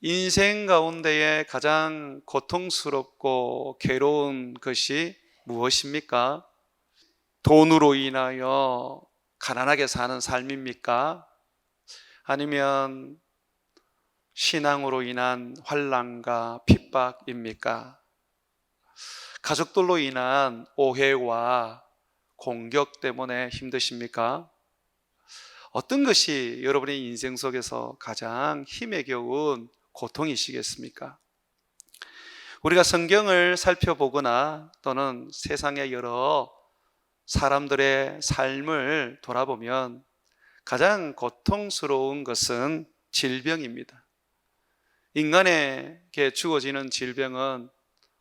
인생 가운데에 가장 고통스럽고 괴로운 것이 무엇입니까? 돈으로 인하여 가난하게 사는 삶입니까? 아니면 신앙으로 인한 환난과 핍박입니까? 가족들로 인한 오해와 공격 때문에 힘드십니까? 어떤 것이 여러분의 인생 속에서 가장 힘에 겨운 고통이시겠습니까? 우리가 성경을 살펴보거나 또는 세상의 여러 사람들의 삶을 돌아보면 가장 고통스러운 것은 질병입니다. 인간에게 주어지는 질병은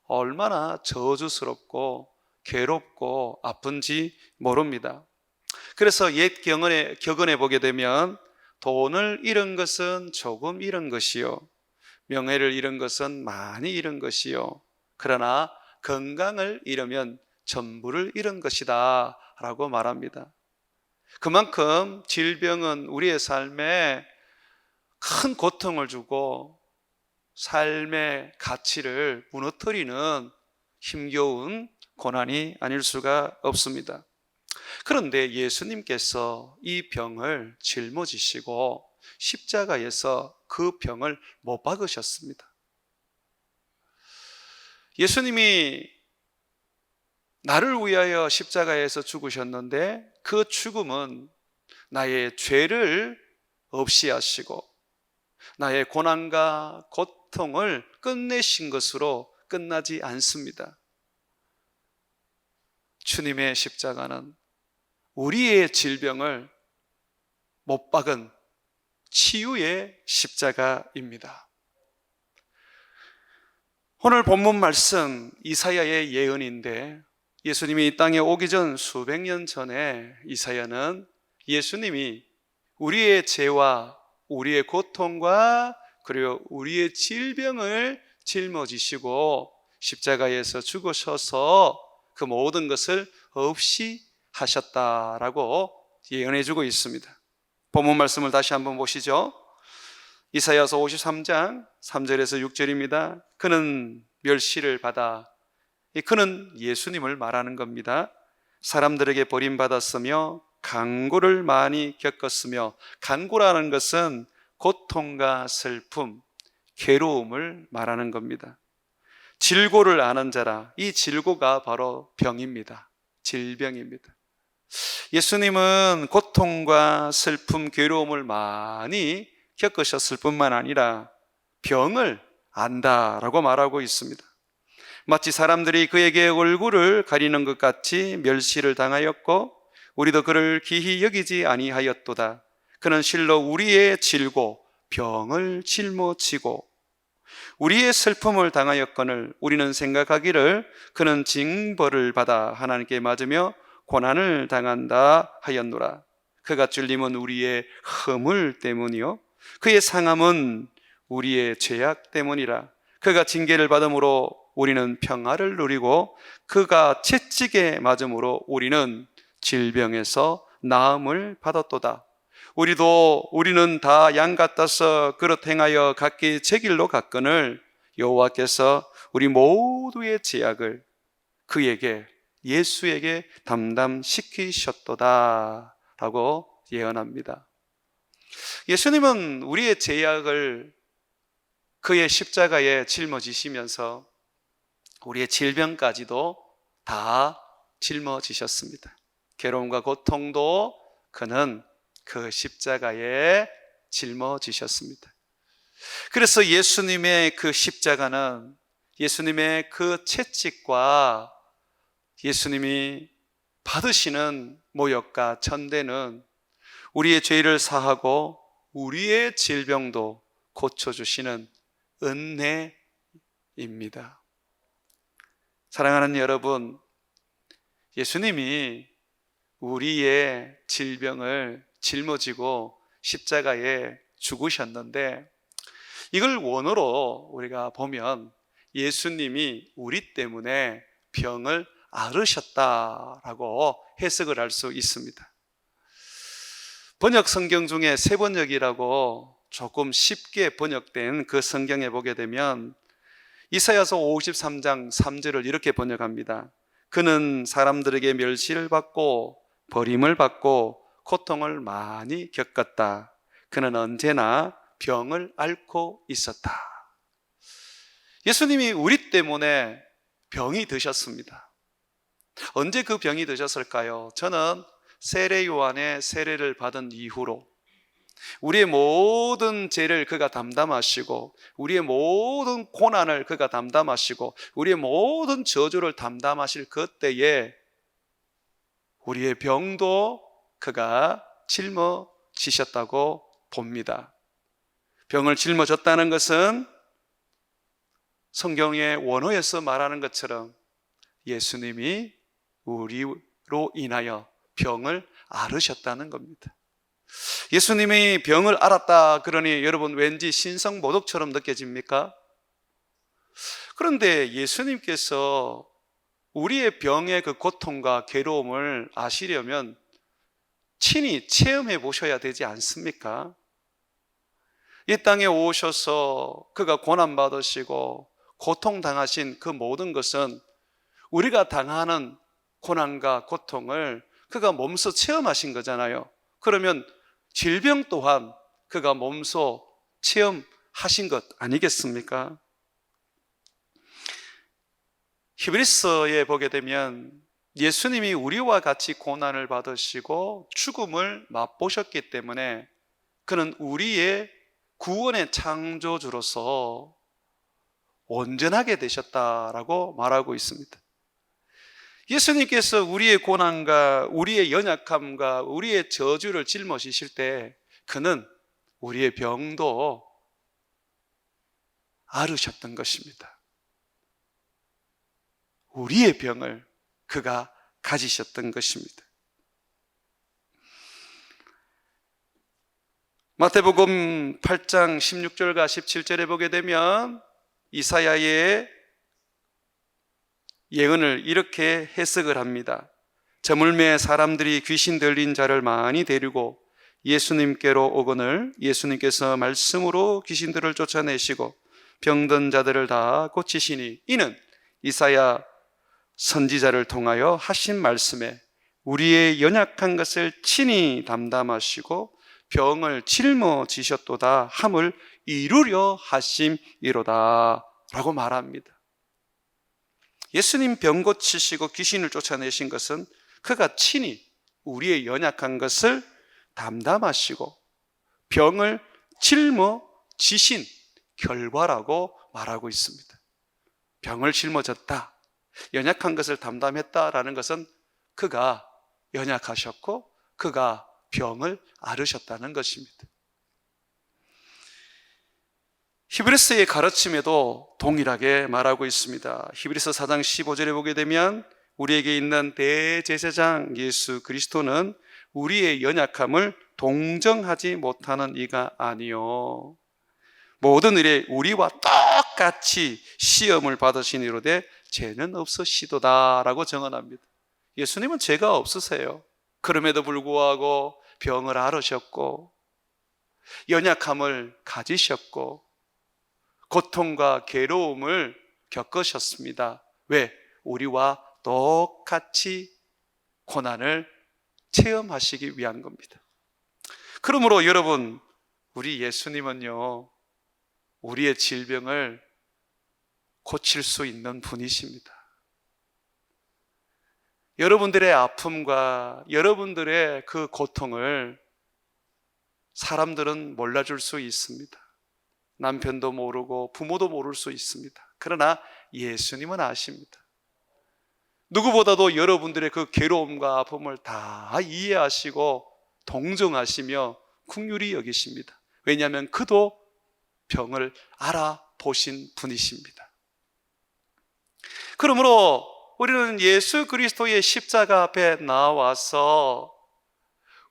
얼마나 저주스럽고 괴롭고 아픈지 모릅니다. 그래서 옛 격언에 보게 되면 돈을 잃은 것은 조금 잃은 것이요, 명예를 잃은 것은 많이 잃은 것이요, 그러나 건강을 잃으면 전부를 잃은 것이다 라고 말합니다. 그만큼 질병은 우리의 삶에 큰 고통을 주고 삶의 가치를 무너뜨리는 힘겨운 고난이 아닐 수가 없습니다. 그런데 예수님께서 이 병을 짊어지시고 십자가에서 그 병을 못 박으셨습니다. 예수님이 나를 위하여 십자가에서 죽으셨는데 그 죽음은 나의 죄를 없이 하시고 나의 고난과 고통을 끝내신 것으로 끝나지 않습니다. 주님의 십자가는 우리의 질병을 못 박은 치유의 십자가입니다. 오늘 본문 말씀 이사야의 예언인데, 예수님이 이 땅에 오기 전 수백 년 전에 이사야는 예수님이 우리의 죄와 우리의 고통과 그리고 우리의 질병을 짊어지시고 십자가에서 죽으셔서 그 모든 것을 없이 하셨다라고 예언해주고 있습니다. 본문 말씀을 다시 한번 보시죠. 이사야서 53장 3절에서 6절입니다. 그는 멸시를 받아, 그는 예수님을 말하는 겁니다. 사람들에게 버림받았으며 간고를 많이 겪었으며, 간고라는 것은 고통과 슬픔, 괴로움을 말하는 겁니다. 질고를 아는 자라, 이 질고가 바로 병입니다. 질병입니다. 예수님은 고통과 슬픔, 괴로움을 많이 겪으셨을 뿐만 아니라 병을 안다라고 말하고 있습니다. 마치 사람들이 그에게 얼굴을 가리는 것 같이 멸시를 당하였고 우리도 그를 기히 여기지 아니하였도다. 그는 실로 우리의 질고 병을 짊어지고 우리의 슬픔을 당하였거늘 우리는 생각하기를 그는 징벌을 받아 하나님께 맞으며 고난을 당한다 하였노라. 그가 찔림은 우리의 허물 때문이요 그의 상함은 우리의 죄악 때문이라. 그가 징계를 받음으로 우리는 평화를 누리고 그가 채찍에 맞음으로 우리는 질병에서 나음을 받았도다. 우리는 다 양 같아서 그릇 행하여 각기 제 길로 갔거늘 여호와께서 우리 모두의 죄악을 그에게, 예수에게 담당시키셨도다 라고 예언합니다. 예수님은 우리의 죄악을 그의 십자가에 짊어지시면서 우리의 질병까지도 다 짊어지셨습니다. 괴로움과 고통도 그는 그 십자가에 짊어지셨습니다. 그래서 예수님의 그 십자가는, 예수님의 그 채찍과 예수님이 받으시는 모욕과 천대는 우리의 죄를 사하고 우리의 질병도 고쳐주시는 은혜입니다. 사랑하는 여러분, 예수님이 우리의 질병을 짊어지고 십자가에 죽으셨는데, 이걸 원어로 우리가 보면 예수님이 우리 때문에 병을 앓으셨다라고 해석을 할 수 있습니다. 번역 성경 중에 세 번역이라고 조금 쉽게 번역된 그 성경에 보게 되면 이사야서 53장 3절을 이렇게 번역합니다. 그는 사람들에게 멸시를 받고 버림을 받고 고통을 많이 겪었다. 그는 언제나 병을 앓고 있었다. 예수님이 우리 때문에 병이 드셨습니다. 언제 그 병이 드셨을까요? 저는 세례 요한의 세례를 받은 이후로 우리의 모든 죄를 그가 담당하시고 우리의 모든 고난을 그가 담당하시고 우리의 모든 저주를 담당하실 그때에 우리의 병도 그가 짊어지셨다고 봅니다. 병을 짊어졌다는 것은 성경의 원어에서 말하는 것처럼 예수님이 우리로 인하여 병을 앓으셨다는 겁니다. 예수님이 병을 앓았다 그러니 여러분 왠지 신성모독처럼 느껴집니까? 그런데 예수님께서 우리의 병의 그 고통과 괴로움을 아시려면 친히 체험해 보셔야 되지 않습니까? 이 땅에 오셔서 그가 고난받으시고 고통당하신 그 모든 것은 우리가 당하는 고난과 고통을 그가 몸소 체험하신 거잖아요. 그러면 질병 또한 그가 몸소 체험하신 것 아니겠습니까? 히브리서에 보게 되면 예수님이 우리와 같이 고난을 받으시고 죽음을 맛보셨기 때문에 그는 우리의 구원의 창조주로서 온전하게 되셨다라고 말하고 있습니다. 예수님께서 우리의 고난과 우리의 연약함과 우리의 저주를 짊어지실 때 그는 우리의 병도 앓으셨던 것입니다. 우리의 병을 그가 가지셨던 것입니다. 마태복음 8장 16절과 17절에 보게 되면 이사야의 예언을 이렇게 해석을 합니다. 저물매 사람들이 귀신 들린 자를 많이 데리고 예수님께로 오거늘 예수님께서 말씀으로 귀신들을 쫓아내시고 병든 자들을 다 고치시니 이는 이사야 선지자를 통하여 하신 말씀에 우리의 연약한 것을 친히 담담하시고 병을 짊어지셨도다 함을 이루려 하심이로다 라고 말합니다. 예수님 병 고치시고 귀신을 쫓아내신 것은 그가 친히 우리의 연약한 것을 담담하시고 병을 짊어지신 결과라고 말하고 있습니다. 병을 짊어졌다, 연약한 것을 담담했다라는 것은 그가 연약하셨고 그가 병을 앓으셨다는 것입니다. 히브리서의 가르침에도 동일하게 말하고 있습니다. 히브리서 4장 15절에 보게 되면 우리에게 있는 대제사장 예수 그리스도는 우리의 연약함을 동정하지 못하는 이가 아니요 모든 일에 우리와 똑같이 시험을 받으시니로되 죄는 없으시도다라고 정언합니다. 예수님은 죄가 없으세요. 그럼에도 불구하고 병을 앓으셨고 연약함을 가지셨고 고통과 괴로움을 겪으셨습니다. 왜? 우리와 똑같이 고난을 체험하시기 위한 겁니다. 그러므로 여러분, 우리 예수님은요, 우리의 질병을 고칠 수 있는 분이십니다. 여러분들의 아픔과 여러분들의 그 고통을 사람들은 몰라줄 수 있습니다. 남편도 모르고 부모도 모를 수 있습니다. 그러나 예수님은 아십니다. 누구보다도 여러분들의 그 괴로움과 아픔을 다 이해하시고 동정하시며 긍휼히 여기십니다. 왜냐하면 그도 병을 알아보신 분이십니다. 그러므로 우리는 예수 그리스도의 십자가 앞에 나와서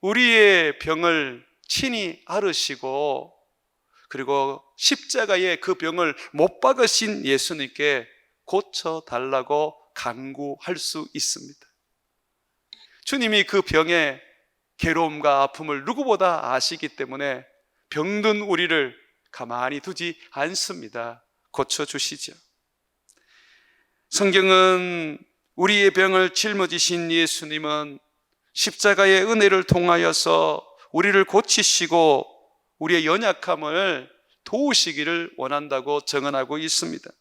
우리의 병을 친히 앓으시고 그리고 십자가에 그 병을 못 박으신 예수님께 고쳐달라고 간구할 수 있습니다. 주님이 그 병의 괴로움과 아픔을 누구보다 아시기 때문에 병든 우리를 가만히 두지 않습니다. 고쳐주시죠. 성경은 우리의 병을 짊어지신 예수님은 십자가의 은혜를 통하여서 우리를 고치시고 우리의 연약함을 도우시기를 원한다고 증언하고 있습니다.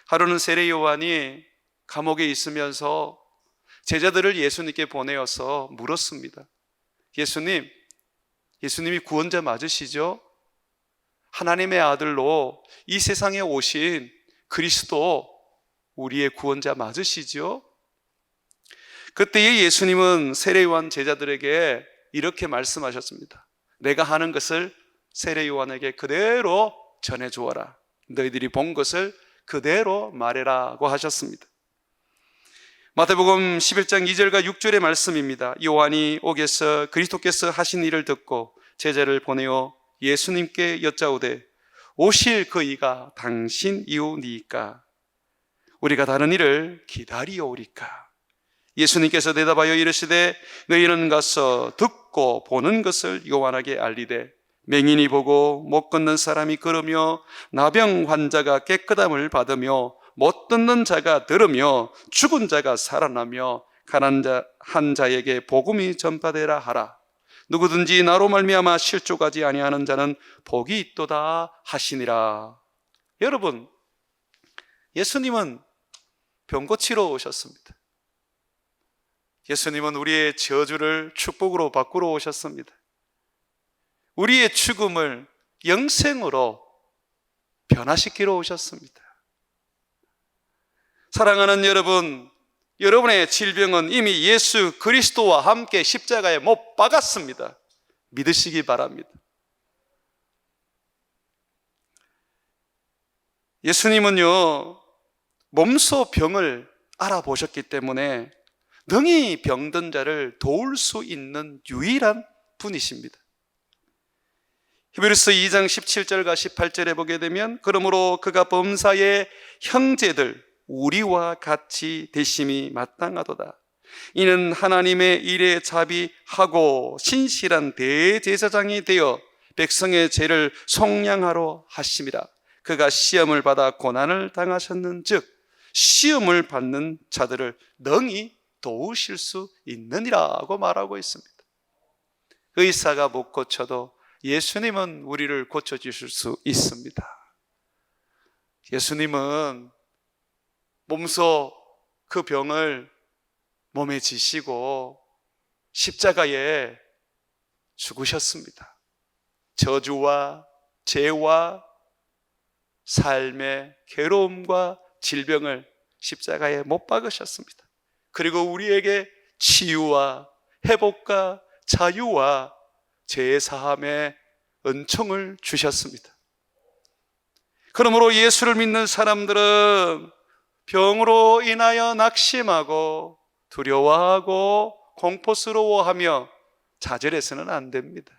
하루는 세례 요한이 감옥에 있으면서 제자들을 예수님께 보내어서 물었습니다. 예수님이 구원자 맞으시죠? 하나님의 아들로 이 세상에 오신 그리스도, 우리의 구원자 맞으시죠? 그때의 예수님은 세례 요한 제자들에게 이렇게 말씀하셨습니다. 내가 하는 것을 세례 요한에게 그대로 전해주어라. 너희들이 본 것을 그대로 말해라고 하셨습니다. 마태복음 11장 2절과 6절의 말씀입니다. 요한이 옥에서 그리스도께서 하신 일을 듣고 제자를 보내어 예수님께 여짜오되 오실 그 이가 당신 이오니이까 우리가 다른 일을 기다리오리까. 예수님께서 대답하여 이르시되 너희는 가서 듣고 보는 것을 요한에게 알리되 맹인이 보고 못 걷는 사람이 걸으며 나병 환자가 깨끗함을 받으며 못 듣는 자가 들으며 죽은 자가 살아나며 가난한 자에게 복음이 전파되라 하라. 누구든지 나로 말미암아 실족하지 아니하는 자는 복이 있도다 하시니라. 여러분, 예수님은 병 고치러 오셨습니다. 예수님은 우리의 저주를 축복으로 바꾸러 오셨습니다. 우리의 죽음을 영생으로 변화시키러 오셨습니다. 사랑하는 여러분, 여러분의 질병은 이미 예수 그리스도와 함께 십자가에 못 박았습니다. 믿으시기 바랍니다. 예수님은요, 몸소 병을 알아보셨기 때문에 능히 병든 자를 도울 수 있는 유일한 분이십니다. 히브리서 2장 17절과 18절에 보게 되면 그러므로 그가 범사의 형제들 우리와 같이 대심이 마땅하도다. 이는 하나님의 일에 자비하고 신실한 대제사장이 되어 백성의 죄를 속량하러 하심이라. 그가 시험을 받아 고난을 당하셨는 즉 시험을 받는 자들을 능히 도우실 수 있느니라고 말하고 있습니다. 의사가 못 고쳐도 예수님은 우리를 고쳐주실 수 있습니다. 예수님은 몸소 그 병을 몸에 지시고 십자가에 죽으셨습니다. 저주와 죄와 삶의 괴로움과 질병을 십자가에 못 박으셨습니다. 그리고 우리에게 치유와 회복과 자유와 죄 사함의 은총을 주셨습니다. 그러므로 예수를 믿는 사람들은 병으로 인하여 낙심하고 두려워하고 공포스러워하며 좌절해서는 안 됩니다.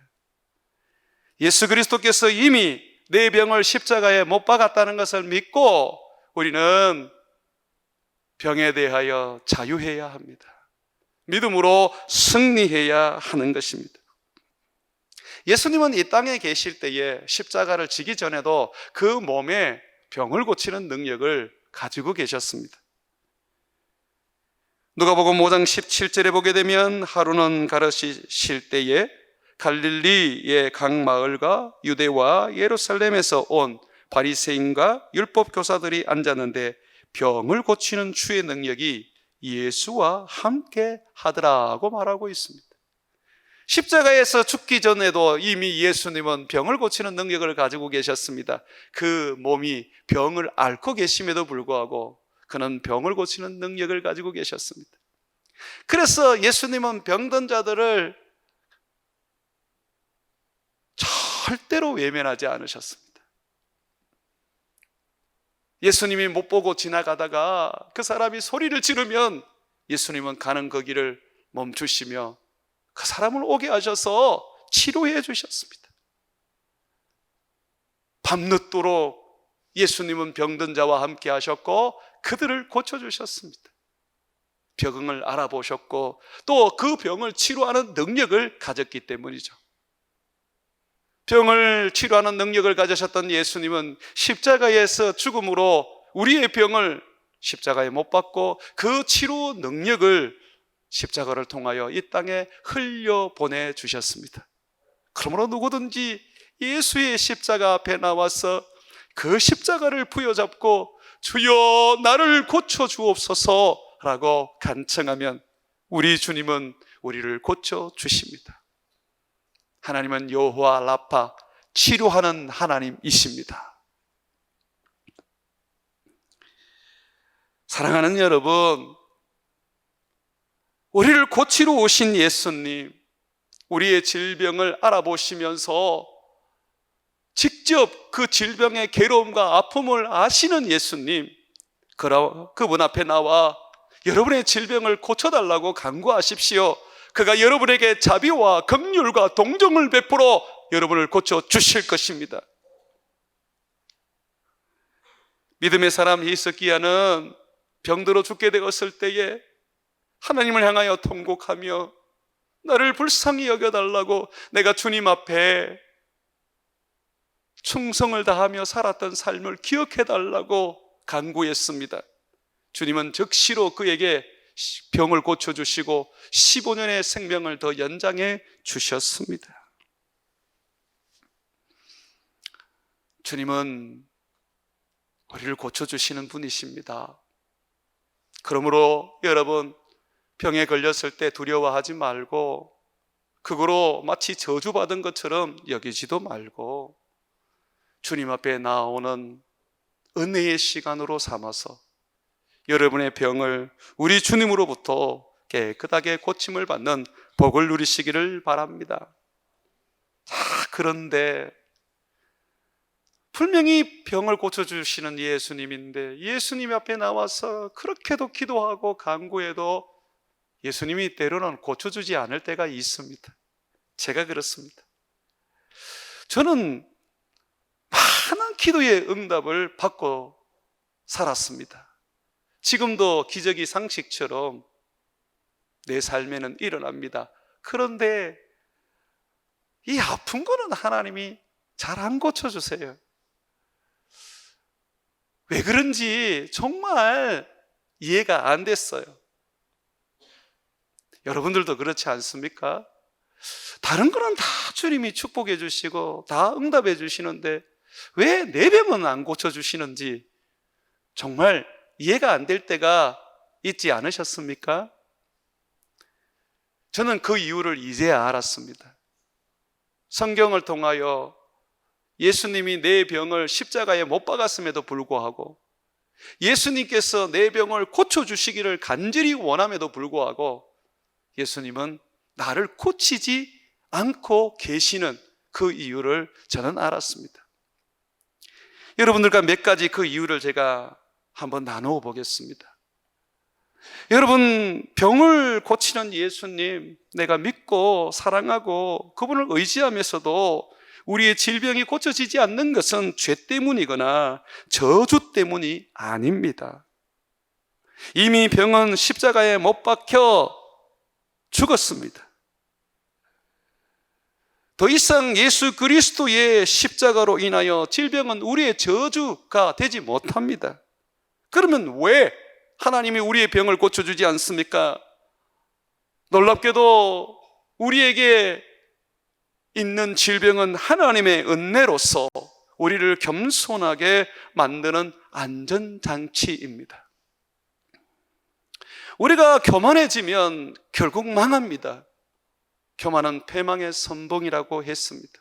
예수 그리스도께서 이미 내 병을 십자가에 못 박았다는 것을 믿고 우리는 병에 대하여 자유해야 합니다. 믿음으로 승리해야 하는 것입니다. 예수님은 이 땅에 계실 때에 십자가를 지기 전에도 그 몸에 병을 고치는 능력을 가지고 계셨습니다. 누가복음 5장 17절에 보게 되면 하루는 가르치실 때에 갈릴리의 각 마을과 유대와 예루살렘에서 온 바리새인과 율법 교사들이 앉았는데 병을 고치는 주의 능력이 예수와 함께 하더라고 말하고 있습니다. 십자가에서 죽기 전에도 이미 예수님은 병을 고치는 능력을 가지고 계셨습니다. 그 몸이 병을 앓고 계심에도 불구하고 그는 병을 고치는 능력을 가지고 계셨습니다. 그래서 예수님은 병든 자들을 절대로 외면하지 않으셨습니다. 예수님이 못 보고 지나가다가 그 사람이 소리를 지르면 예수님은 가는 그 길을 멈추시며 그 사람을 오게 하셔서 치료해 주셨습니다. 밤늦도록 예수님은 병든 자와 함께 하셨고 그들을 고쳐주셨습니다. 병을 알아보셨고 또 그 병을 치료하는 능력을 가졌기 때문이죠. 병을 치료하는 능력을 가지셨던 예수님은 십자가에서 죽음으로 우리의 병을 십자가에 못 박고 그 치료 능력을 십자가를 통하여 이 땅에 흘려 보내주셨습니다. 그러므로 누구든지 예수의 십자가 앞에 나와서 그 십자가를 부여잡고 주여 나를 고쳐주옵소서 라고 간청하면 우리 주님은 우리를 고쳐주십니다. 하나님은 여호와 라파, 치료하는 하나님이십니다. 사랑하는 여러분, 우리를 고치러 오신 예수님, 우리의 질병을 알아보시면서 직접 그 질병의 괴로움과 아픔을 아시는 예수님, 그분 앞에 나와 여러분의 질병을 고쳐달라고 간구하십시오. 그가 여러분에게 자비와 긍휼과 동정을 베풀어 여러분을 고쳐주실 것입니다. 믿음의 사람 히스기야는 병들어 죽게 되었을 때에 하나님을 향하여 통곡하며 나를 불쌍히 여겨달라고, 내가 주님 앞에 충성을 다하며 살았던 삶을 기억해달라고 간구했습니다. 주님은 즉시로 그에게 병을 고쳐주시고 15년의 생명을 더 연장해 주셨습니다. 주님은 우리를 고쳐주시는 분이십니다. 그러므로 여러분, 병에 걸렸을 때 두려워하지 말고 그거로 마치 저주받은 것처럼 여기지도 말고 주님 앞에 나오는 은혜의 시간으로 삼아서 여러분의 병을 우리 주님으로부터 깨끗하게 고침을 받는 복을 누리시기를 바랍니다. 그런데 분명히 병을 고쳐주시는 예수님인데 예수님 앞에 나와서 그렇게도 기도하고 간구해도 예수님이 때로는 고쳐주지 않을 때가 있습니다. 제가 그렇습니다. 저는 많은 기도의 응답을 받고 살았습니다. 지금도 기적이 상식처럼 내 삶에는 일어납니다. 그런데 이 아픈 거는 하나님이 잘 안 고쳐주세요. 왜 그런지 정말 이해가 안 됐어요. 여러분들도 그렇지 않습니까? 다른 거는 다 주님이 축복해 주시고 다 응답해 주시는데 왜 내 병은 안 고쳐주시는지 정말 이해가 안 될 때가 있지 않으셨습니까? 저는 그 이유를 이제야 알았습니다. 성경을 통하여 예수님이 내 병을 십자가에 못 박았음에도 불구하고 예수님께서 내 병을 고쳐주시기를 간절히 원함에도 불구하고 예수님은 나를 고치지 않고 계시는 그 이유를 저는 알았습니다. 여러분들과 몇 가지 그 이유를 제가 한번 나누어 보겠습니다. 여러분, 병을 고치는 예수님, 내가 믿고 사랑하고 그분을 의지하면서도 우리의 질병이 고쳐지지 않는 것은 죄 때문이거나 저주 때문이 아닙니다. 이미 병은 십자가에 못 박혀 죽었습니다. 더 이상 예수 그리스도의 십자가로 인하여 질병은 우리의 저주가 되지 못합니다. 그러면 왜 하나님이 우리의 병을 고쳐주지 않습니까? 놀랍게도 우리에게 있는 질병은 하나님의 은혜로서 우리를 겸손하게 만드는 안전장치입니다. 우리가 교만해지면 결국 망합니다. 교만은 패망의 선봉이라고 했습니다.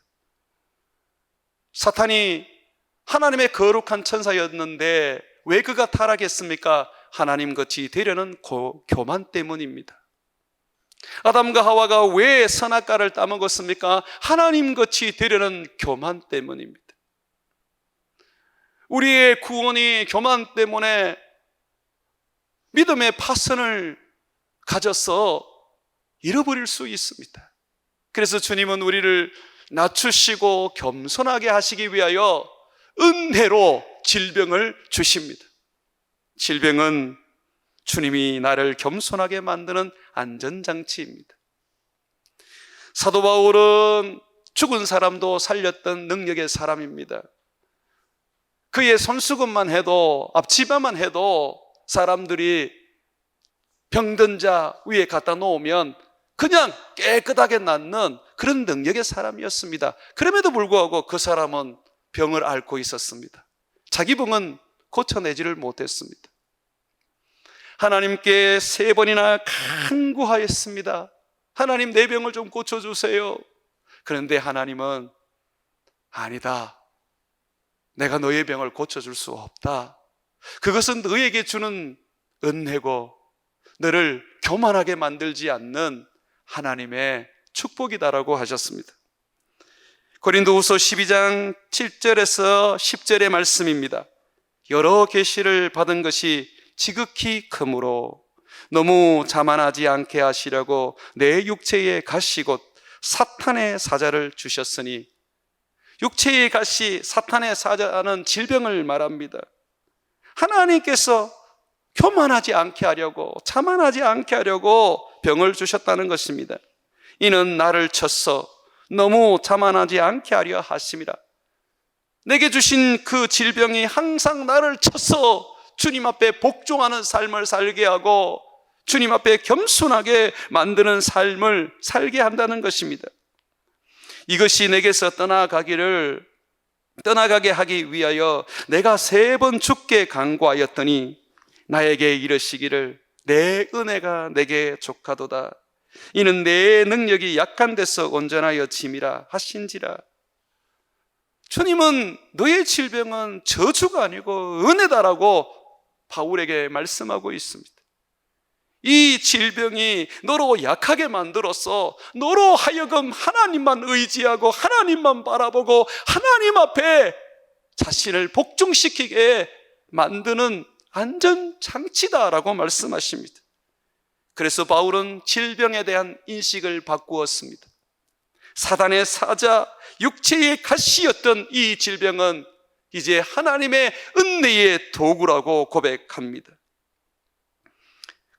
사탄이 하나님의 거룩한 천사였는데 왜 그가 타락했습니까? 하나님같이 되려는 교만 때문입니다. 아담과 하와가 왜 선악과를 따먹었습니까? 하나님같이 되려는 교만 때문입니다. 우리의 구원이 교만 때문에 믿음의 파선을 가져서 잃어버릴 수 있습니다. 그래서 주님은 우리를 낮추시고 겸손하게 하시기 위하여 은혜로 질병을 주십니다. 질병은 주님이 나를 겸손하게 만드는 안전장치입니다. 사도 바울은 죽은 사람도 살렸던 능력의 사람입니다. 그의 손수건만 해도, 앞치마만 해도 사람들이 병든 자 위에 갖다 놓으면 그냥 깨끗하게 낫는 그런 능력의 사람이었습니다. 그럼에도 불구하고 그 사람은 병을 앓고 있었습니다. 자기 병은 고쳐내지를 못했습니다. 하나님께 3번이나 간구하였습니다. 하나님, 내 병을 좀 고쳐주세요. 그런데 하나님은 아니다, 내가 너의 병을 고쳐줄 수 없다. 그것은 너에게 주는 은혜고 너를 교만하게 만들지 않는 하나님의 축복이다라고 하셨습니다. 고린도후서 12장 7절에서 10절의 말씀입니다. 여러 계시를 받은 것이 지극히 크므로 너무 자만하지 않게 하시려고 내 육체의 가시 곧 사탄의 사자를 주셨으니, 육체의 가시, 사탄의 사자는 질병을 말합니다. 하나님께서 교만하지 않게 하려고, 자만하지 않게 하려고 병을 주셨다는 것입니다. 이는 나를 쳐서 너무 자만하지 않게 하려 하심이라. 내게 주신 그 질병이 항상 나를 쳐서 주님 앞에 복종하는 삶을 살게 하고 주님 앞에 겸손하게 만드는 삶을 살게 한다는 것입니다. 이것이 내게서 떠나가게 하기 위하여 내가 3번 주께 간구하였더니 나에게 이르시기를 내 은혜가 내게 족하도다. 이는 내 능력이 약한 데서 온전하여 짐이라 하신지라. 주님은 너의 질병은 저주가 아니고 은혜다라고 바울에게 말씀하고 있습니다. 이 질병이 너로 약하게 만들어서 너로 하여금 하나님만 의지하고 하나님만 바라보고 하나님 앞에 자신을 복종시키게 만드는 안전장치다라고 말씀하십니다. 그래서 바울은 질병에 대한 인식을 바꾸었습니다. 사단의 사자, 육체의 가시였던 이 질병은 이제 하나님의 은혜의 도구라고 고백합니다.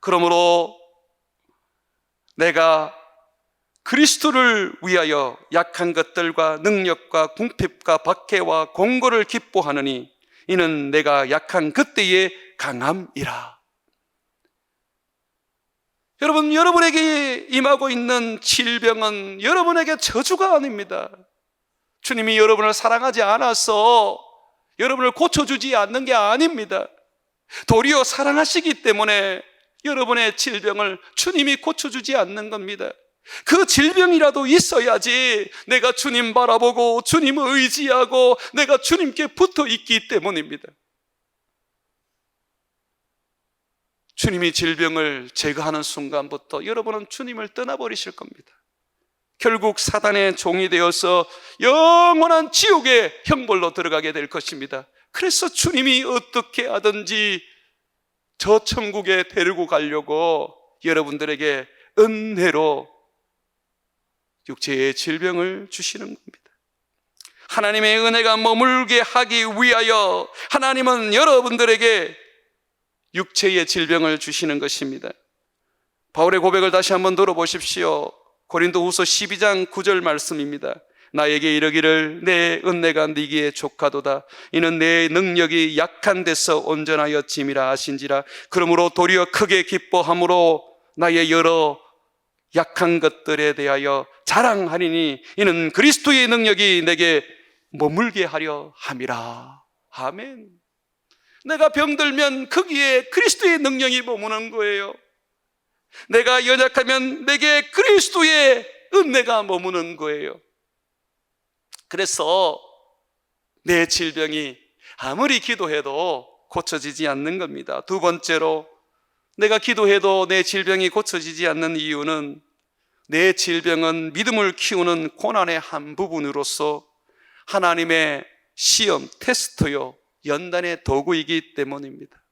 그러므로 내가 그리스도를 위하여 약한 것들과 능력과 궁핍과 박해와 공고를 기뻐하느니 이는 내가 약한 그때의 강함이라. 여러분, 여러분에게 임하고 있는 질병은 여러분에게 저주가 아닙니다. 주님이 여러분을 사랑하지 않아서 여러분을 고쳐주지 않는 게 아닙니다. 도리어 사랑하시기 때문에 여러분의 질병을 주님이 고쳐주지 않는 겁니다. 그 질병이라도 있어야지 내가 주님 바라보고 주님을 의지하고 내가 주님께 붙어 있기 때문입니다. 주님이 질병을 제거하는 순간부터 여러분은 주님을 떠나버리실 겁니다. 결국 사단의 종이 되어서 영원한 지옥의 형벌로 들어가게 될 것입니다. 그래서 주님이 어떻게 하든지 저 천국에 데리고 가려고 여러분들에게 은혜로 육체의 질병을 주시는 겁니다. 하나님의 은혜가 머물게 하기 위하여 하나님은 여러분들에게 육체의 질병을 주시는 것입니다. 바울의 고백을 다시 한번 들어보십시오. 고린도후서 12장 9절 말씀입니다. 나에게 이르기를 내 은혜가 네게 족하도다. 이는 내 능력이 약한 데서 온전하여 짐이라 하신지라. 그러므로 도리어 크게 기뻐함으로 나의 여러 약한 것들에 대하여 자랑하리니 이는 그리스도의 능력이 내게 머물게 하려 함이라. 아멘. 내가 병들면 거기에 그리스도의 능력이 머무는 거예요. 내가 연약하면 내게 그리스도의 은혜가 머무는 거예요. 그래서 내 질병이 아무리 기도해도 고쳐지지 않는 겁니다. 두 번째로, 내가 기도해도 내 질병이 고쳐지지 않는 이유는 내 질병은 믿음을 키우는 고난의 한 부분으로서 하나님의 시험, 테스트요, 연단의 도구이기 때문입니다.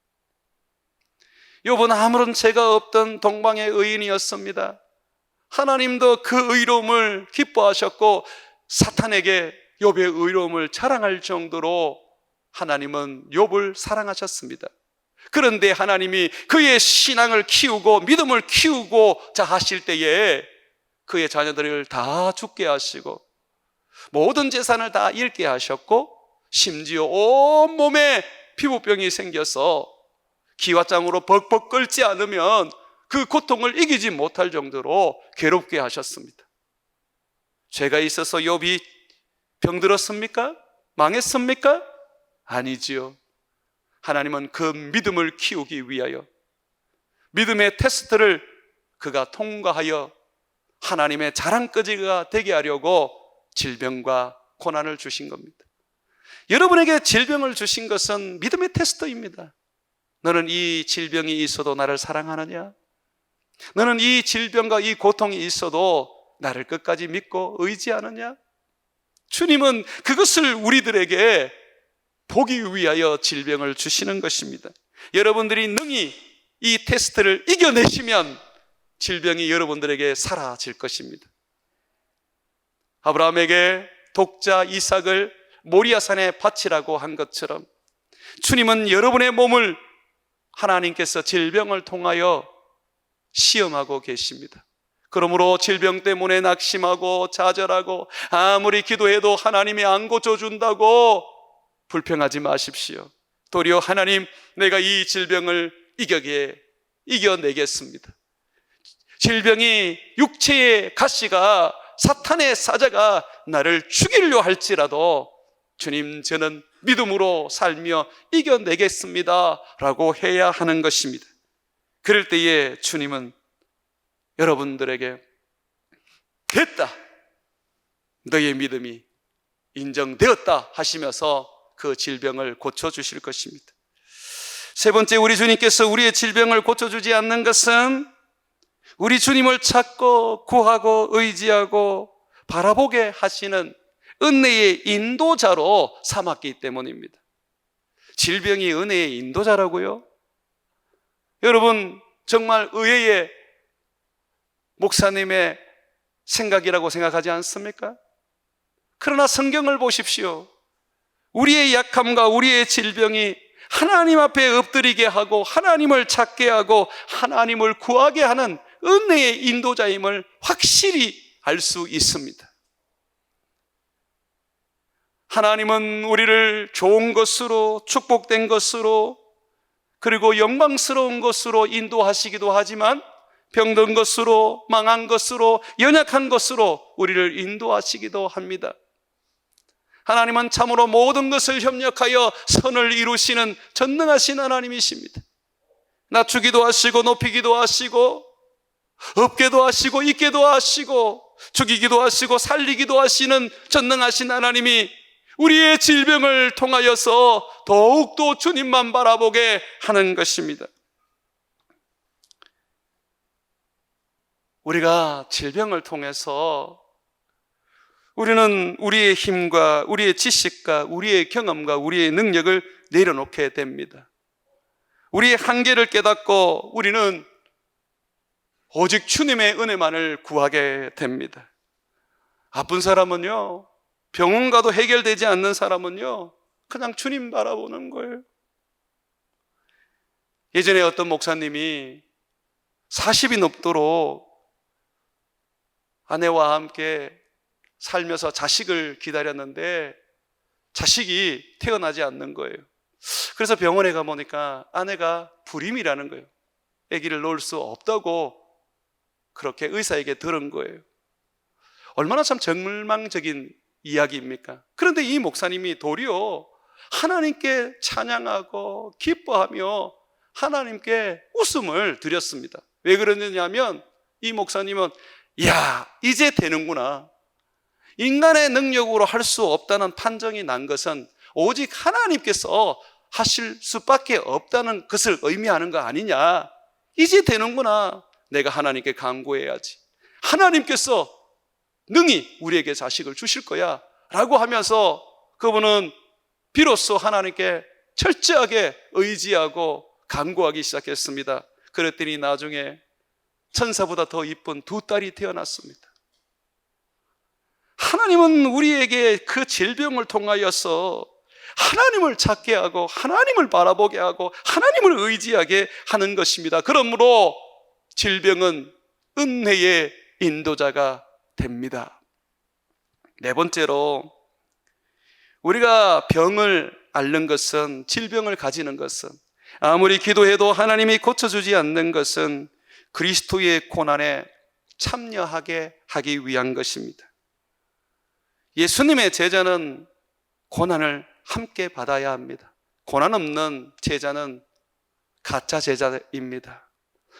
욥은 아무런 죄가 없던 동방의 의인이었습니다. 하나님도 그 의로움을 기뻐하셨고 사탄에게 욥의 의로움을 자랑할 정도로 하나님은 욥을 사랑하셨습니다. 그런데 하나님이 그의 신앙을 키우고 믿음을 키우고자 하실 때에 그의 자녀들을 다 죽게 하시고 모든 재산을 다 잃게 하셨고 심지어 온몸에 피부병이 생겨서 기와장으로 벅벅 끓지 않으면 그 고통을 이기지 못할 정도로 괴롭게 하셨습니다. 죄가 있어서 욥이 병들었습니까? 망했습니까? 아니지요. 하나님은 그 믿음을 키우기 위하여 믿음의 테스트를 그가 통과하여 하나님의 자랑거지가 되게 하려고 질병과 고난을 주신 겁니다. 여러분에게 질병을 주신 것은 믿음의 테스트입니다. 너는 이 질병이 있어도 나를 사랑하느냐? 너는 이 질병과 이 고통이 있어도 나를 끝까지 믿고 의지하느냐? 주님은 그것을 우리들에게 보기 위하여 질병을 주시는 것입니다. 여러분들이 능히 이 테스트를 이겨내시면 질병이 여러분들에게 사라질 것입니다. 아브라함에게 독자 이삭을 모리아산에 바치라고 한 것처럼 주님은 여러분의 몸을 하나님께서 질병을 통하여 시험하고 계십니다. 그러므로 질병 때문에 낙심하고 좌절하고 아무리 기도해도 하나님이 안 고쳐준다고 불평하지 마십시오. 도리어 하나님, 내가 이 질병을 이겨내겠습니다. 질병이 육체의 가시가 사탄의 사자가 나를 죽이려 할지라도 주님, 저는 믿음으로 살며 이겨내겠습니다 라고 해야 하는 것입니다. 그럴 때에 주님은 여러분들에게 됐다, 너의 믿음이 인정되었다 하시면서 그 질병을 고쳐주실 것입니다. 세 번째, 우리 주님께서 우리의 질병을 고쳐주지 않는 것은 우리 주님을 찾고 구하고 의지하고 바라보게 하시는 은혜의 인도자로 삼았기 때문입니다. 질병이 은혜의 인도자라고요? 여러분, 정말 의외의 목사님의 생각이라고 생각하지 않습니까? 그러나 성경을 보십시오. 우리의 약함과 우리의 질병이 하나님 앞에 엎드리게 하고 하나님을 찾게 하고 하나님을 구하게 하는 은혜의 인도자임을 확실히 알 수 있습니다. 하나님은 우리를 좋은 것으로, 축복된 것으로, 그리고 영광스러운 것으로 인도하시기도 하지만 병든 것으로, 망한 것으로, 연약한 것으로 우리를 인도하시기도 합니다. 하나님은 참으로 모든 것을 협력하여 선을 이루시는 전능하신 하나님이십니다. 낮추기도 하시고 높이기도 하시고 없게도 하시고 있게도 하시고 죽이기도 하시고 살리기도 하시는 전능하신 하나님이 우리의 질병을 통하여서 더욱더 주님만 바라보게 하는 것입니다. 우리가 질병을 통해서 우리는 우리의 힘과 우리의 지식과 우리의 경험과 우리의 능력을 내려놓게 됩니다. 우리의 한계를 깨닫고 우리는 오직 주님의 은혜만을 구하게 됩니다. 아픈 사람은요, 병원 가도 해결되지 않는 사람은요, 그냥 주님 바라보는 거예요. 예전에 어떤 목사님이 40이 넘도록 아내와 함께 살면서 자식을 기다렸는데 자식이 태어나지 않는 거예요. 그래서 병원에 가보니까 아내가 불임이라는 거예요. 아기를 놓을 수 없다고 그렇게 의사에게 들은 거예요. 얼마나 참 절망적인 이야기입니까? 그런데 이 목사님이 도리어 하나님께 찬양하고 기뻐하며 하나님께 웃음을 드렸습니다. 왜 그러느냐면 이 목사님은 야, 이제 되는구나. 인간의 능력으로 할 수 없다는 판정이 난 것은 오직 하나님께서 하실 수밖에 없다는 것을 의미하는 거 아니냐. 이제 되는구나. 내가 하나님께 간구해야지. 하나님께서 능히 우리에게 자식을 주실 거야 라고 하면서 그분은 비로소 하나님께 철저하게 의지하고 간구하기 시작했습니다. 그랬더니 나중에 천사보다 더 이쁜 두 딸이 태어났습니다. 하나님은 우리에게 그 질병을 통하여서 하나님을 찾게 하고 하나님을 바라보게 하고 하나님을 의지하게 하는 것입니다. 그러므로 질병은 은혜의 인도자가 됩니다. 네 번째로, 우리가 병을 앓는 것은, 질병을 가지는 것은, 아무리 기도해도 하나님이 고쳐주지 않는 것은 그리스도의 고난에 참여하게 하기 위한 것입니다. 예수님의 제자는 고난을 함께 받아야 합니다. 고난 없는 제자는 가짜 제자입니다.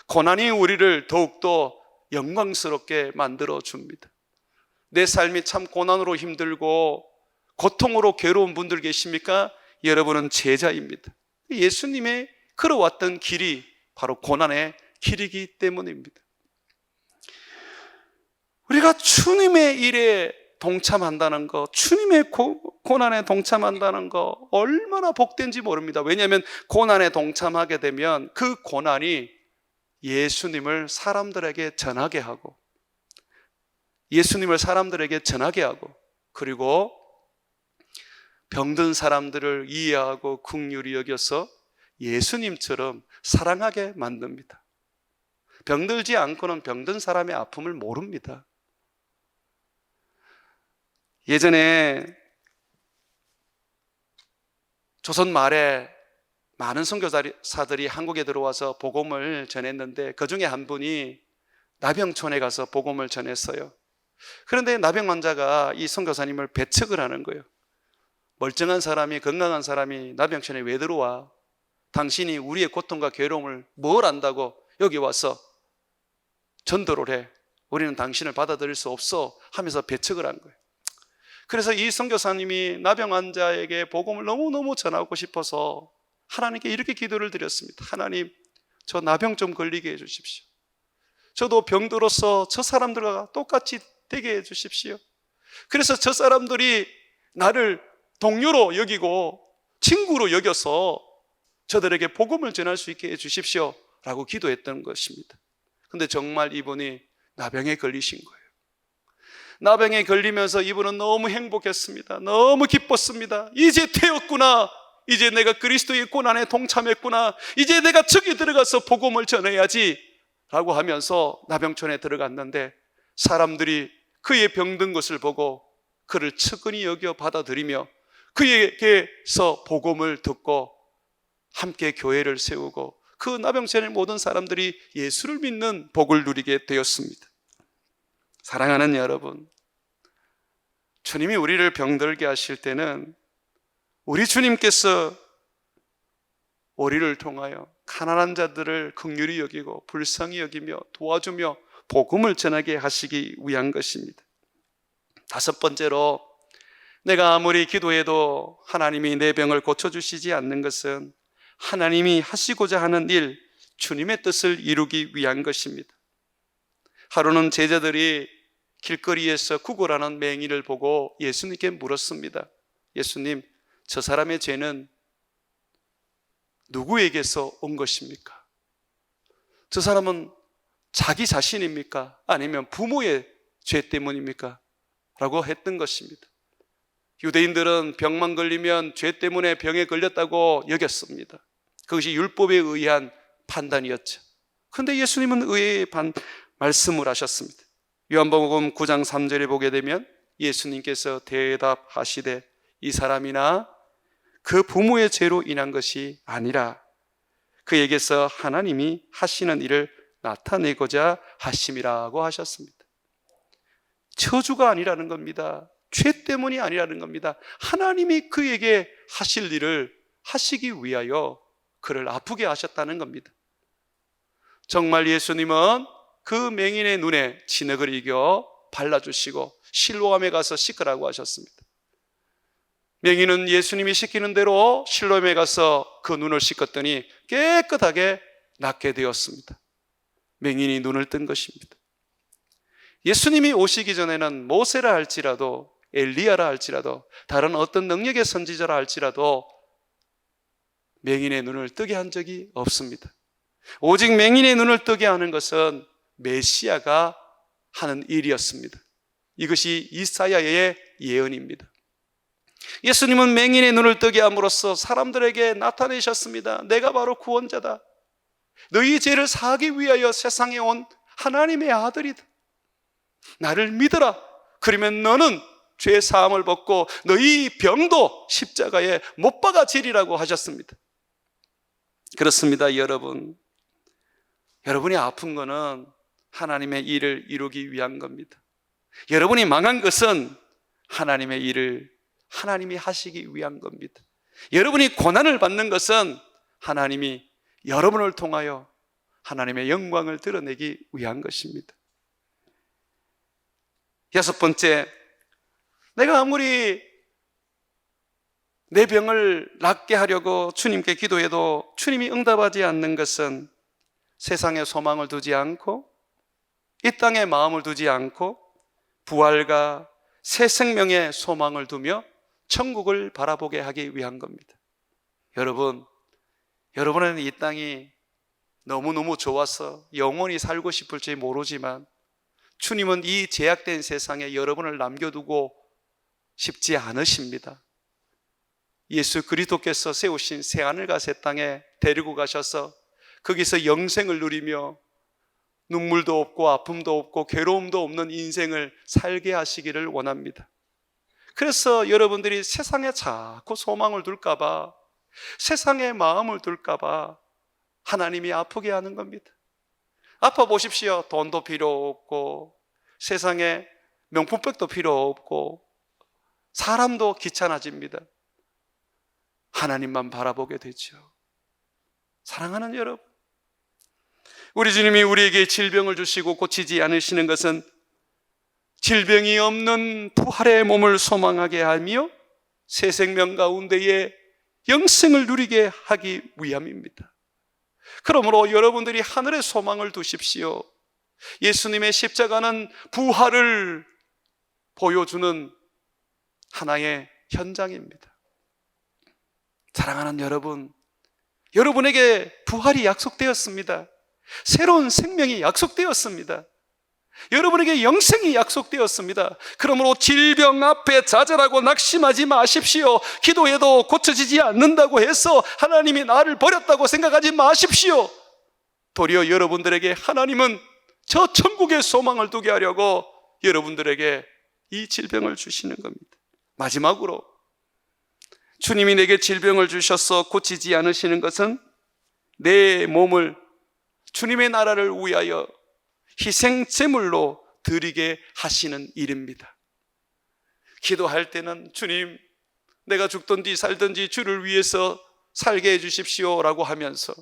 고난이 우리를 더욱더 영광스럽게 만들어 줍니다. 내 삶이 참 고난으로 힘들고 고통으로 괴로운 분들 계십니까? 여러분은 제자입니다. 예수님의 걸어왔던 길이 바로 고난의 길이기 때문입니다. 우리가 주님의 일에 동참한다는 거, 주님의 고난에 동참한다는 거 얼마나 복된지 모릅니다. 왜냐하면 고난에 동참하게 되면 그 고난이 예수님을 사람들에게 전하게 하고, 예수님을 사람들에게 전하게 하고, 그리고 병든 사람들을 이해하고 긍휼히 여겨서 예수님처럼 사랑하게 만듭니다. 병들지 않고는 병든 사람의 아픔을 모릅니다. 예전에 조선 말에 많은 선교사들이 한국에 들어와서 복음을 전했는데 그 중에 한 분이 나병촌에 가서 복음을 전했어요. 그런데 나병 환자가 이 선교사님을 배척을 하는 거예요. 멀쩡한 사람이, 건강한 사람이 나병촌에 왜 들어와? 당신이 우리의 고통과 괴로움을 뭘 안다고 여기 와서 전도를 해? 우리는 당신을 받아들일 수 없어 하면서 배척을 한 거예요. 그래서 이 선교사님이 나병 환자에게 복음을 너무너무 전하고 싶어서 하나님께 이렇게 기도를 드렸습니다. 하나님, 저 나병 좀 걸리게 해주십시오. 저도 병들어서 저 사람들과 똑같이 되게 해주십시오. 그래서 저 사람들이 나를 동료로 여기고 친구로 여겨서 저들에게 복음을 전할 수 있게 해주십시오 라고 기도했던 것입니다. 근데 정말 이분이 나병에 걸리신 거예요. 나병에 걸리면서 이분은 너무 행복했습니다. 너무 기뻤습니다. 이제 되었구나. 이제 내가 그리스도의 고난에 동참했구나. 이제 내가 저기 들어가서 복음을 전해야지 라고 하면서 나병촌에 들어갔는데 사람들이 그의 병든 것을 보고 그를 측은히 여겨 받아들이며 그에게서 복음을 듣고 함께 교회를 세우고 그 나병촌의 모든 사람들이 예수를 믿는 복을 누리게 되었습니다. 사랑하는 여러분, 주님이 우리를 병들게 하실 때는 우리 주님께서 우리를 통하여 가난한 자들을 긍휼히 여기고 불쌍히 여기며 도와주며 복음을 전하게 하시기 위한 것입니다. 다섯 번째로, 내가 아무리 기도해도 하나님이 내 병을 고쳐주시지 않는 것은 하나님이 하시고자 하는 일, 주님의 뜻을 이루기 위한 것입니다. 하루는 제자들이 길거리에서 구걸하는 맹인을 보고 예수님께 물었습니다. 예수님, 저 사람의 죄는 누구에게서 온 것입니까? 저 사람은 자기 자신입니까? 아니면 부모의 죄 때문입니까? 라고 했던 것입니다. 유대인들은 병만 걸리면 죄 때문에 병에 걸렸다고 여겼습니다. 그것이 율법에 의한 판단이었죠. 그런데 예수님은 의외의 말씀을 하셨습니다. 요한복음 9장 3절에 보게 되면 예수님께서 대답하시되 이 사람이나 그 부모의 죄로 인한 것이 아니라 그에게서 하나님이 하시는 일을 나타내고자 하심이라고 하셨습니다. 저주가 아니라는 겁니다. 죄 때문이 아니라는 겁니다. 하나님이 그에게 하실 일을 하시기 위하여 그를 아프게 하셨다는 겁니다. 정말 예수님은 그 맹인의 눈에 진흙을 이겨 발라주시고 실로암에 가서 씻으라고 하셨습니다. 맹인은 예수님이 시키는 대로 실로암에 가서 그 눈을 씻었더니 깨끗하게 낫게 되었습니다. 맹인이 눈을 뜬 것입니다. 예수님이 오시기 전에는 모세라 할지라도 엘리야라 할지라도 다른 어떤 능력의 선지자라 할지라도 맹인의 눈을 뜨게 한 적이 없습니다. 오직 맹인의 눈을 뜨게 하는 것은 메시아가 하는 일이었습니다. 이것이 이사야의 예언입니다. 예수님은 맹인의 눈을 뜨게 함으로써 사람들에게 나타내셨습니다. 내가 바로 구원자다. 너희 죄를 사하기 위하여 세상에 온 하나님의 아들이다. 나를 믿어라. 그러면 너는 죄 사함을 받고 너희 병도 십자가에 못 박아지리라고 하셨습니다. 그렇습니다, 여러분. 여러분이 아픈 것은 하나님의 일을 이루기 위한 겁니다. 여러분이 망한 것은 하나님의 일을 하나님이 하시기 위한 겁니다. 여러분이 고난을 받는 것은 하나님이 여러분을 통하여 하나님의 영광을 드러내기 위한 것입니다. 여섯 번째, 내가 아무리 내 병을 낫게 하려고 주님께 기도해도 주님이 응답하지 않는 것은 세상에 소망을 두지 않고 이 땅에 마음을 두지 않고 부활과 새 생명의 소망을 두며 천국을 바라보게 하기 위한 겁니다. 여러분은 이 땅이 너무너무 좋아서 영원히 살고 싶을지 모르지만 주님은 이 제약된 세상에 여러분을 남겨두고 싶지 않으십니다. 예수 그리스도께서 세우신 새하늘과 새 땅에 데리고 가셔서 거기서 영생을 누리며 눈물도 없고 아픔도 없고 괴로움도 없는 인생을 살게 하시기를 원합니다. 그래서 여러분들이 세상에 자꾸 소망을 둘까봐, 세상에 마음을 둘까봐 하나님이 아프게 하는 겁니다. 아파 보십시오. 돈도 필요 없고 세상에 명품백도 필요 없고 사람도 귀찮아집니다. 하나님만 바라보게 되죠. 사랑하는 여러분, 우리 주님이 우리에게 질병을 주시고 고치지 않으시는 것은 질병이 없는 부활의 몸을 소망하게 하며 새 생명 가운데에 영생을 누리게 하기 위함입니다. 그러므로 여러분들이 하늘의 소망을 두십시오. 예수님의 십자가는 부활을 보여주는 하나의 현장입니다. 사랑하는 여러분, 여러분에게 부활이 약속되었습니다. 새로운 생명이 약속되었습니다. 여러분에게 영생이 약속되었습니다. 그러므로 질병 앞에 좌절하고 낙심하지 마십시오. 기도해도 고쳐지지 않는다고 해서 하나님이 나를 버렸다고 생각하지 마십시오. 도리어 여러분들에게 하나님은 저 천국의 소망을 두게 하려고 여러분들에게 이 질병을 주시는 겁니다. 마지막으로, 주님이 내게 질병을 주셔서 고치지 않으시는 것은 내 몸을 주님의 나라를 위하여 희생 제물로 드리게 하시는 일입니다. 기도할 때는 주님, 내가 죽든지 살든지 주를 위해서 살게 해주십시오 라고 하면서,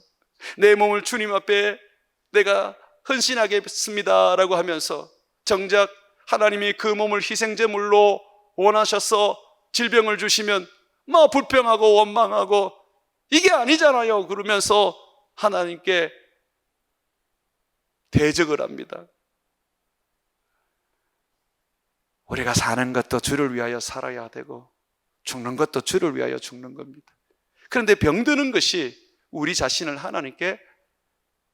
내 몸을 주님 앞에 내가 헌신하겠습니다 라고 하면서, 정작 하나님이 그 몸을 희생 제물로 원하셔서 질병을 주시면 막 불평하고 원망하고 이게 아니잖아요 그러면서 하나님께 대적을 합니다. 우리가 사는 것도 주를 위하여 살아야 되고 죽는 것도 주를 위하여 죽는 겁니다. 그런데 병드는 것이 우리 자신을 하나님께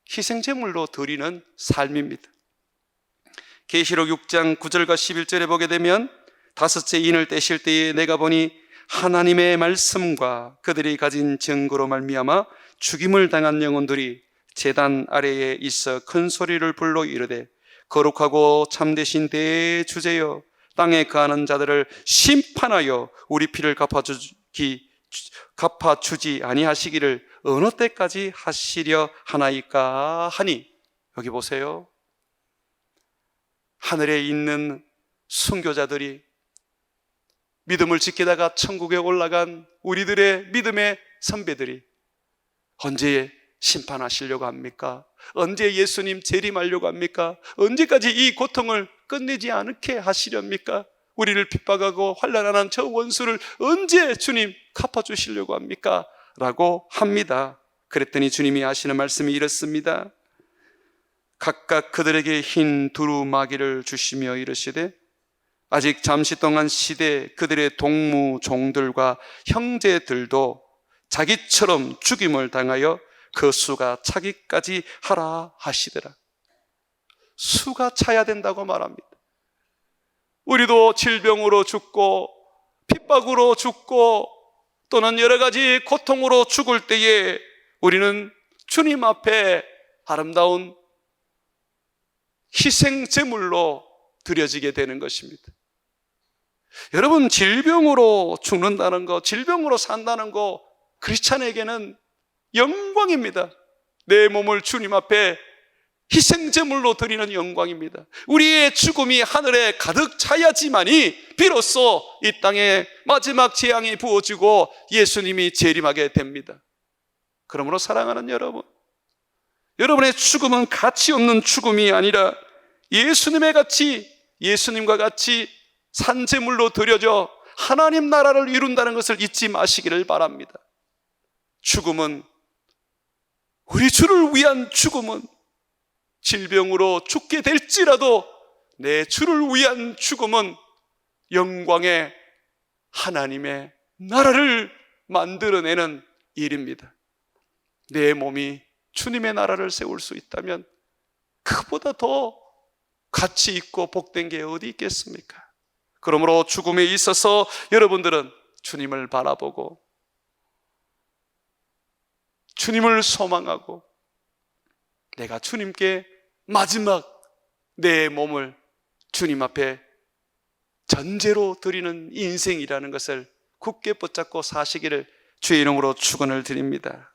희생제물로 드리는 삶입니다. 계시록 6장 9절과 11절에 보게 되면, 다섯째 인을 떼실 때에 내가 보니 하나님의 말씀과 그들이 가진 증거로 말미암아 죽임을 당한 영혼들이 제단 아래에 있어 큰 소리를 불러 이르되, 거룩하고 참되신 대주제여, 땅에 거하는 자들을 심판하여 우리 피를 갚아주지 아니하시기를 어느 때까지 하시려 하나이까 하니. 여기 보세요. 하늘에 있는 순교자들이, 믿음을 지키다가 천국에 올라간 우리들의 믿음의 선배들이 언제 심판하시려고 합니까? 언제 예수님 재림하려고 합니까? 언제까지 이 고통을 끝내지 않게 하시렵니까? 우리를 핍박하고 환난하는 저 원수를 언제 주님 갚아주시려고 합니까? 라고 합니다. 그랬더니 주님이 하시는 말씀이 이렇습니다. 각각 그들에게 흰 두루마기를 주시며 이르시되, 아직 잠시 동안 시대 그들의 동무 종들과 형제들도 자기처럼 죽임을 당하여 그 수가 차기까지 하라 하시더라. 수가 차야 된다고 말합니다. 우리도 질병으로 죽고 핍박으로 죽고 또는 여러 가지 고통으로 죽을 때에 우리는 주님 앞에 아름다운 희생 제물로 드려지게 되는 것입니다. 여러분, 질병으로 죽는다는 거, 질병으로 산다는 거 크리스찬에게는 영광입니다. 내 몸을 주님 앞에 희생제물로 드리는 영광입니다. 우리의 죽음이 하늘에 가득 차야지만이 비로소 이 땅에 마지막 재앙이 부어지고 예수님이 재림하게 됩니다. 그러므로 사랑하는 여러분, 여러분의 죽음은 가치 없는 죽음이 아니라 예수님과 같이 산제물로 드려져 하나님 나라를 이룬다는 것을 잊지 마시기를 바랍니다. 죽음은, 우리 주를 위한 죽음은, 질병으로 죽게 될지라도 내 주를 위한 죽음은 영광의 하나님의 나라를 만들어내는 일입니다. 내 몸이 주님의 나라를 세울 수 있다면 그보다 더 가치 있고 복된 게 어디 있겠습니까? 그러므로 죽음에 있어서 여러분들은 주님을 바라보고 주님을 소망하고 내가 주님께 마지막 내 몸을 주님 앞에 전제로 드리는 인생이라는 것을 굳게 붙잡고 사시기를 주의 이름으로 축원을 드립니다.